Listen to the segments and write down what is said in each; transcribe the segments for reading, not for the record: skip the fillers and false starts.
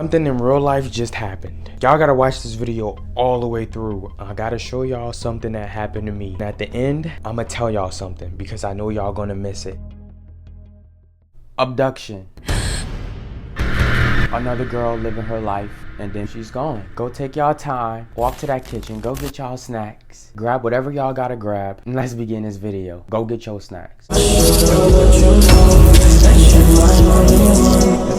Something in real life just happened. Y'all gotta watch this video all the way through. I gotta show y'all something that happened to me. And at the end, I'ma tell y'all something because I know y'all gonna miss it. Abduction. Another girl living her life and then she's gone. Go take y'all time, walk to that kitchen, go get y'all snacks, grab whatever y'all gotta grab, and let's begin this video. Go get your snacks. This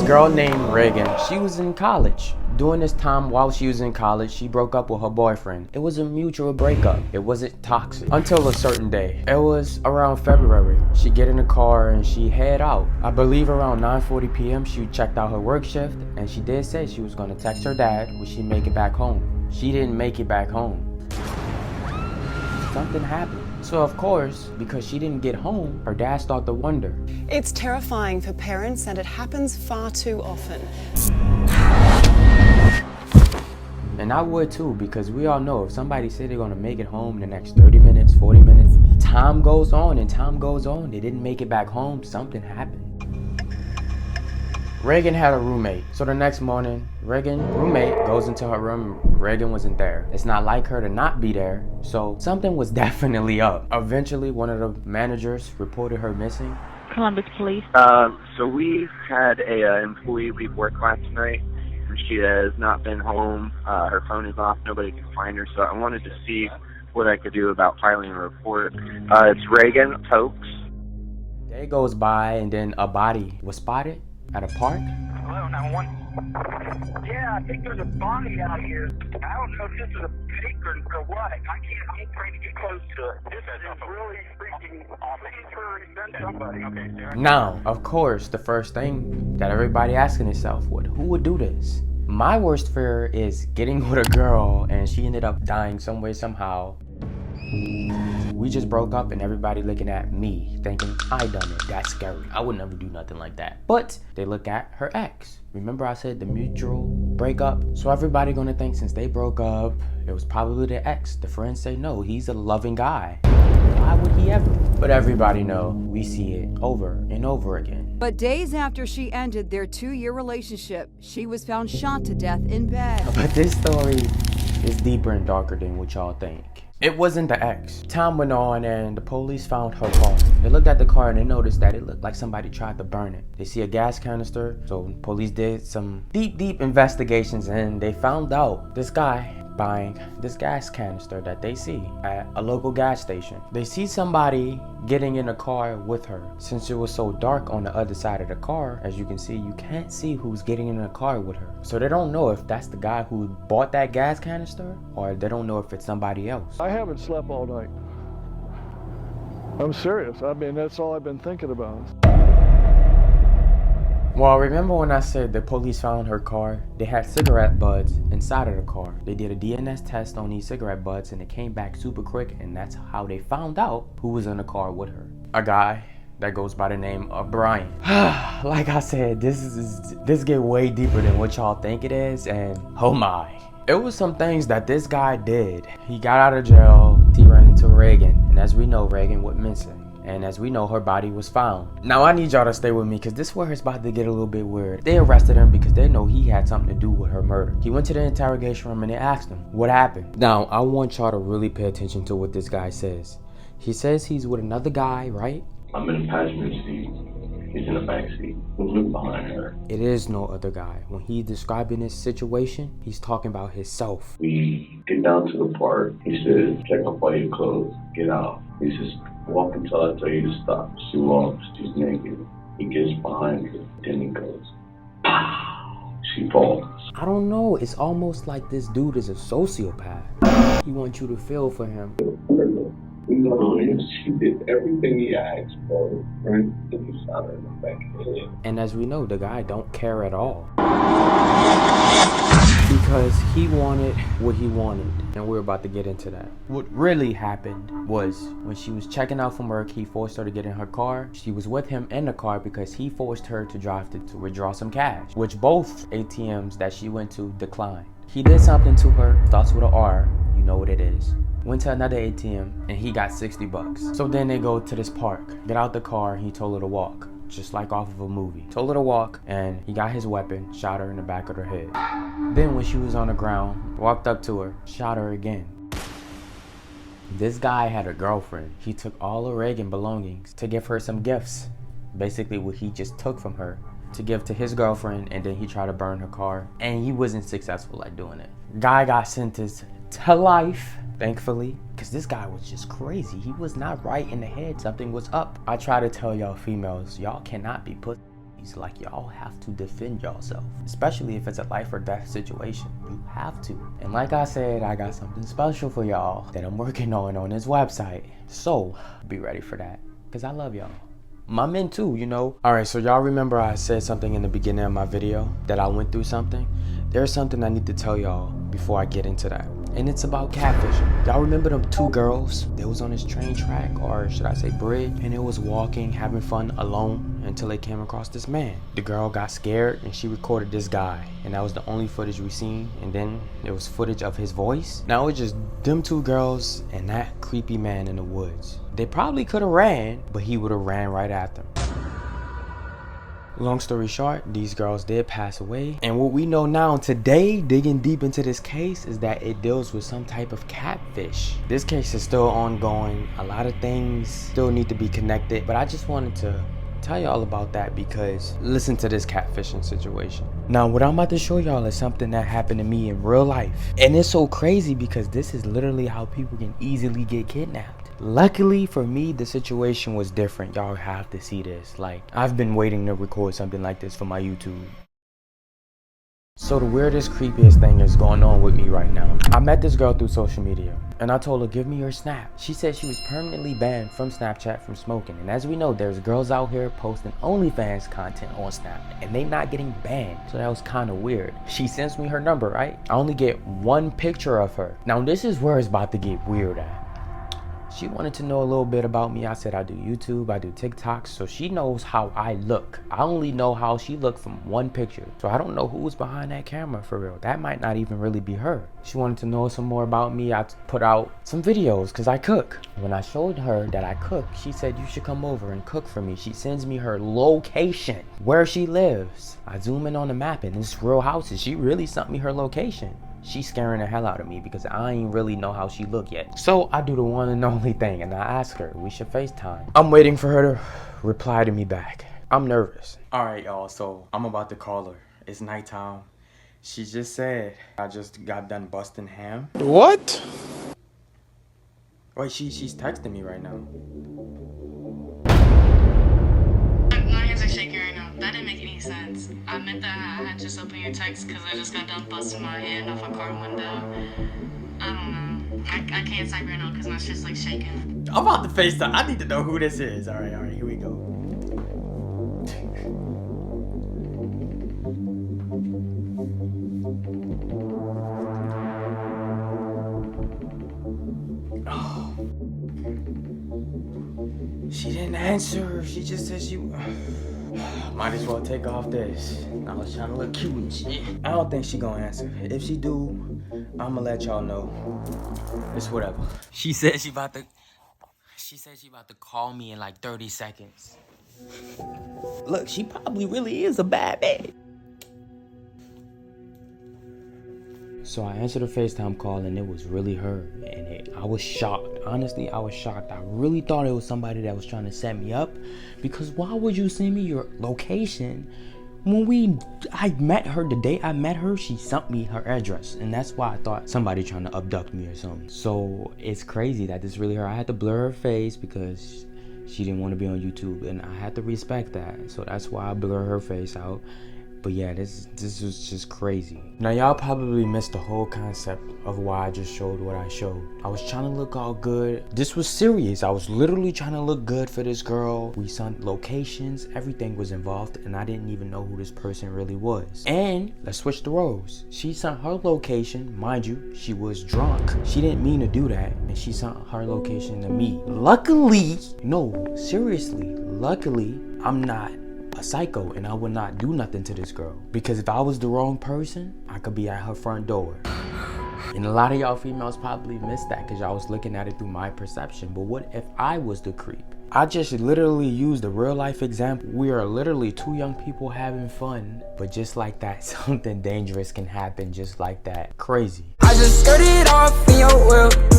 girl named Reagan, she was in college. During this time while she was in college, she broke up with her boyfriend. It was a mutual breakup. It wasn't toxic until a certain day. It was around February. She get in the car and she head out. I believe around 9:40 p.m. she checked out her work shift and she did say she was gonna text her dad when she make it back home. She didn't make it back home. Something happened. So of course, because she didn't get home, her dad started to wonder. It's terrifying for parents and it happens far too often. And I would too, because we all know if somebody say they're gonna make it home in the next 30 minutes, 40 minutes, time goes on and time goes on, they didn't make it back home, something happened. Reagan had a roommate. So the next morning, Reagan's roommate goes into her room. Reagan wasn't there. It's not like her to not be there. So something was definitely up. Eventually, one of the managers reported her missing. Columbus Police. So we had a employee leave work last night. She has not been home. Her phone is off. Nobody can find her. So I wanted to see what I could do about filing a report. It's Reagan Oakes. Day goes by and then a body was spotted at a park. Hello, 911. Yeah, I think there's a body out here. I don't know if this is a fake or what. I'm afraid to get close to it. This is really freaking send somebody. Okay, Now, of course, the first thing that everybody asking itself who would do this? My worst fear is getting with a girl and she ended up dying some way, somehow. We just broke up and everybody looking at me thinking I done it. That's scary. I would never do nothing like that. But they look at her ex. Remember I said the mutual breakup? So everybody gonna think since they broke up, it was probably the ex. The friends say no, he's a loving guy. Why would he ever? But everybody know we see it over and over again. But days after she ended their 2-year relationship, she was found shot to death in bed. But this story is deeper and darker than what y'all think. It wasn't the ex. Time went on and the police found her car. They looked at the car and they noticed that it looked like somebody tried to burn it. They see a gas canister, so police did some deep investigations and they found out this guy buying this gas canister that they see at a local gas station. They see somebody getting in a car with her. Since it was so dark on the other side of the car, as you can see, you can't see who's getting in a car with her. So they don't know if that's the guy who bought that gas canister or they don't know if it's somebody else. I haven't slept all night. I'm serious. I mean, that's all I've been thinking about. Well, remember when I said the police found her car? They had cigarette butts inside of the car. They did a DNS test on these cigarette butts and it came back super quick, and that's how they found out who was in the car with her. A guy that goes by the name of Brian. Like I said, this get way deeper than what y'all think it is, and oh my. It was some things that this guy did. He got out of jail, he ran into Reagan, and as we know, Reagan went missing. And as we know, her body was found. Now I need y'all to stay with me because this is where it's about to get a little bit weird. They arrested him because they know he had something to do with her murder. He went to the interrogation room and they asked him, what happened? Now, I want y'all to really pay attention to what this guy says. He says he's with another guy, right? I'm in the passenger seat. He's in the back seat. Look behind her. It is no other guy. When he's describing this situation, he's talking about himself. We get down to the park. He says, check up all your clothes. Get out. He says, walk until I tell you to stop. She walks. She's naked. He gets behind her. Then he goes, pow! She falls. I don't know. It's almost like this dude is a sociopath. He wants you to feel for him. She did everything he asked for, right? Then he shot her in the back of the head. And as we know, the guy don't care at all. Because he wanted what he wanted, and we're about to get into that. What really happened was when she was checking out from work, he forced her to get in her car. She was with him in the car because he forced her to drive to withdraw some cash, which both ATMs that she went to declined. He did something to her, starts with an R, you know what it is. Went to another ATM and he got $60. So then they go to this park, get out the car, and he told her to walk. just like off of a movie. Told her to walk, and he got his weapon, shot her in the back of her head. Then when she was on the ground, walked up to her, shot her again. This guy had a girlfriend. He took all her Reagan belongings to give her some gifts. Basically what he just took from her to give to his girlfriend, and then he tried to burn her car, and he wasn't successful at doing it. Guy got sentenced to life, thankfully, because this guy was just crazy. He was not right in the head. Something was up. I try to tell y'all females, y'all cannot be pussies. Like, y'all have to defend yourself, especially if it's a life or death situation. You have to. And like I said, I got something special for y'all that I'm working on this website. So be ready for that, because I love y'all. My men too, you know. All right, so y'all remember I said something in the beginning of my video that I went through something? There's something I need to tell y'all before I get into that. And it's about catfishing. Y'all remember them two girls? They was on this train track, or should I say bridge, and it was walking, having fun alone until they came across this man. The girl got scared and she recorded this guy, and that was the only footage we seen. And then there was footage of his voice. Now it's just them two girls and that creepy man in the woods. They probably could have ran, but he would have ran right after them. Long story short, these girls did pass away. And what we know now today, digging deep into this case, is that it deals with some type of catfish. This case is still ongoing. A lot of things still need to be connected, but I just wanted to tell y'all about that because listen to this catfishing situation. Now, what I'm about to show y'all is something that happened to me in real life. And it's so crazy because this is literally how people can easily get kidnapped. Luckily for me, the situation was different. Y'all have to see this. Like, I've been waiting to record something like this for my YouTube. So the weirdest, creepiest thing is going on with me right now. I met this girl through social media and I told her, give me your Snap. She said she was permanently banned from Snapchat from smoking. And as we know, there's girls out here posting OnlyFans content on Snap and they not getting banned. So that was kind of weird. She sends me her number, right? I only get one picture of her. Now this is where it's about to get weird at. She wanted to know a little bit about me. I said I do YouTube, I do TikToks, so she knows how I look. I only know how she looked from one picture. So I don't know who was behind that camera for real. That might not even really be her. She wanted to know some more about me. I put out some videos because I cook. When I showed her that I cook, she said you should come over and cook for me. She sends me her location, where she lives. I zoom in on the map and it's real houses. She really sent me her location. She's scaring the hell out of me because I ain't really know how she look yet. So I do the one and only thing and I ask her, we should FaceTime. I'm waiting for her to reply to me back. I'm nervous. All right, y'all, so I'm about to call her. It's nighttime. She just said, I just got done busting ham. What? Wait, she's texting me right now. My hands are shaking right now. That didn't make any sense. I meant that I had just opened your text because I just got done busting my hand off a car window. I don't know. I can't type right now because my shit's like shaking. I'm about to FaceTime. I need to know who this is. All right, here we go. Oh. She didn't answer. She just said she... Might as well take off this. I was trying to look cute and shit. I don't think she gonna answer. If she do, I'ma let y'all know. It's whatever. She said she about to call me in like 30 seconds. Look, she probably really is a bad bitch. So I answered a FaceTime call and it was really her. And I was shocked. Honestly, I was shocked. I really thought it was somebody that was trying to set me up. Because why would you send me your location when I met her, the day I met her, she sent me her address. And that's why I thought somebody trying to abduct me or something. So it's crazy that this really her. I had to blur her face because she didn't want to be on YouTube. And I had to respect that. So that's why I blur her face out. But yeah, this was just crazy. Now y'all probably missed the whole concept of why I just showed what I showed. I was trying to look all good. This was serious. I was literally trying to look good for this girl. We sent locations, everything was involved, and I didn't even know who this person really was. And let's switch the roles. She sent her location, mind you, she was drunk. She didn't mean to do that, and she sent her location to me. Luckily, no, seriously, luckily, I'm not a psycho and I would not do nothing to this girl, because if I was the wrong person, I could be at her front door. And a lot of y'all females probably missed that because y'all was looking at it through my perception. But what if I was the creep I just literally used a real life example. We are literally two young people having fun, but just like that, something dangerous can happen just like that. Crazy. I just skirted off in your whip.